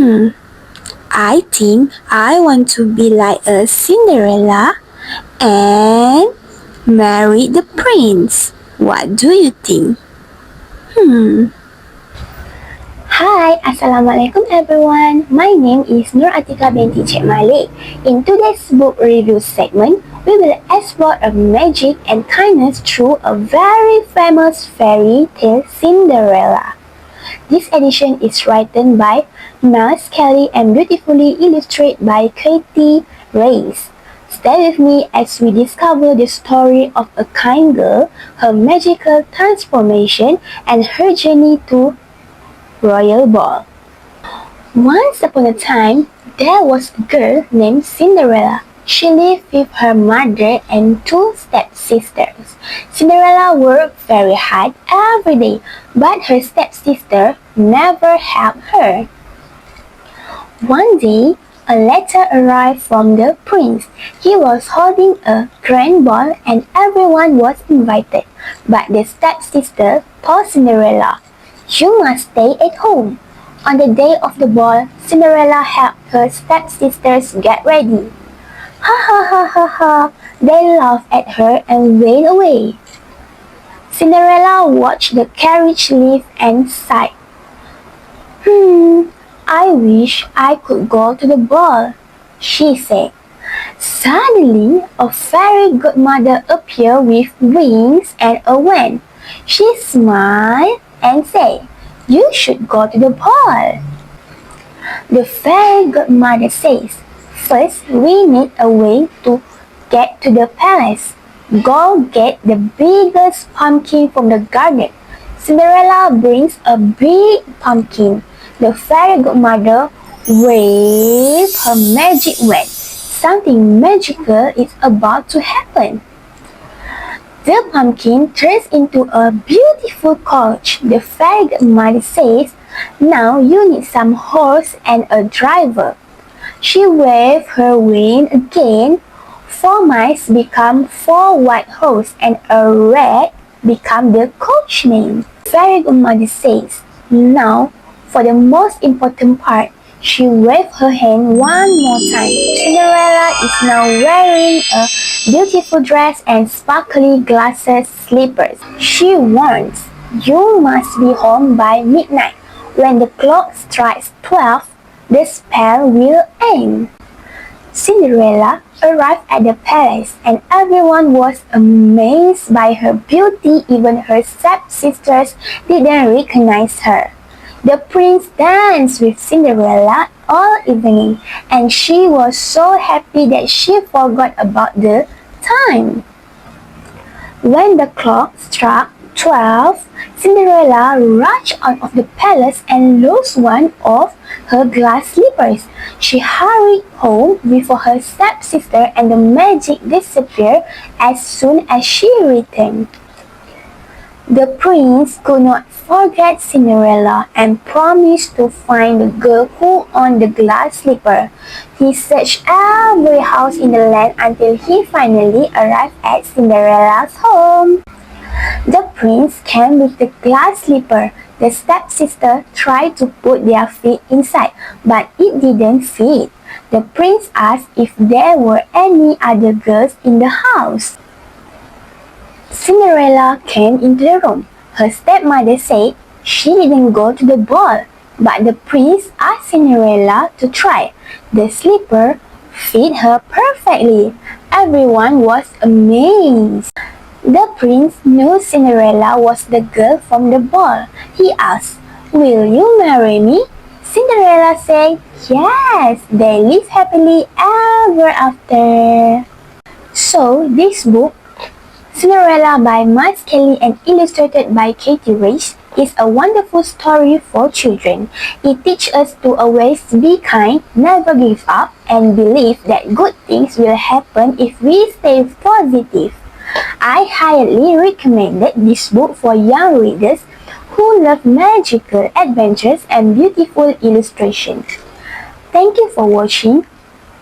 I think I want to be like a Cinderella and marry the prince. What do you think? Hi, Assalamualaikum everyone. My name is Nur Atika binti Cik Malik. In today's book review segment, we will explore a magic and kindness through a very famous fairy tale, Cinderella. This edition is written by Miles Kelly and beautifully illustrated by Katie Race. Stay with me as we discover the story of a kind girl, her magical transformation, and her journey to royal ball. Once upon a time, there was a girl named Cinderella. She lived with her mother and two stepsisters. Cinderella worked very hard every day, but her stepsister never helped her. One day, a letter arrived from the prince. He was holding a grand ball and everyone was invited. But the stepsister told Cinderella, "You must stay at home." On the day of the ball, Cinderella helped her stepsisters get ready. Ha ha ha ha ha! They laughed at her and went away. Cinderella watched the carriage leave and sighed. I wish I could go to the ball, she said. Suddenly, a fairy godmother appeared with wings and a wand. She smiled and said, "You should go to the ball." The fairy godmother says, "First, we need a way to get to the palace. Go get the biggest pumpkin from the garden." Cinderella brings a big pumpkin. The fairy godmother waves her magic wand. Something magical is about to happen. The pumpkin turns into a beautiful coach. The fairy godmother says, "Now you need some horse and a driver." She waves her wand again. 4 mice become 4 white horses and a red become the coachman. Fairy godmother says, "Now for the most important part." She waved her hand one more time. Cinderella is now wearing a beautiful dress and sparkly glasses slippers. She warns, "You must be home by midnight. When the clock strikes 12, the spell will end." Cinderella arrived at the palace and everyone was amazed by her beauty. Even her stepsisters didn't recognize her. The prince danced with Cinderella all evening, and she was so happy that she forgot about the time. When the clock struck 12, Cinderella rushed out of the palace and lost one of her glass slippers. She hurried home before her stepsister and the magic disappeared as soon as she returned. The prince could not forget Cinderella and promised to find the girl who owned the glass slipper. He searched every house in the land until he finally arrived at Cinderella's home. The prince came with the glass slipper. The stepsister tried to put their feet inside, but it didn't fit. The prince asked if there were any other girls in the house. Cinderella came into the room. Her stepmother said she didn't go to the ball, but the prince asked Cinderella to try. The slipper fit her perfectly. Everyone was amazed. The prince knew Cinderella was the girl from the ball. He asked, "Will you marry me?" Cinderella said, "Yes." They lived happily ever after. So, this book, Cinderella by Miles Kelly and illustrated by Katie Race, is a wonderful story for children. It teaches us to always be kind, never give up, and believe that good things will happen if we stay positive. I highly recommend this book for young readers who love magical adventures and beautiful illustrations. Thank you for watching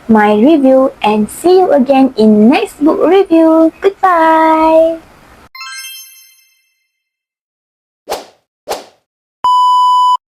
my review and see you again in next book review. Goodbye!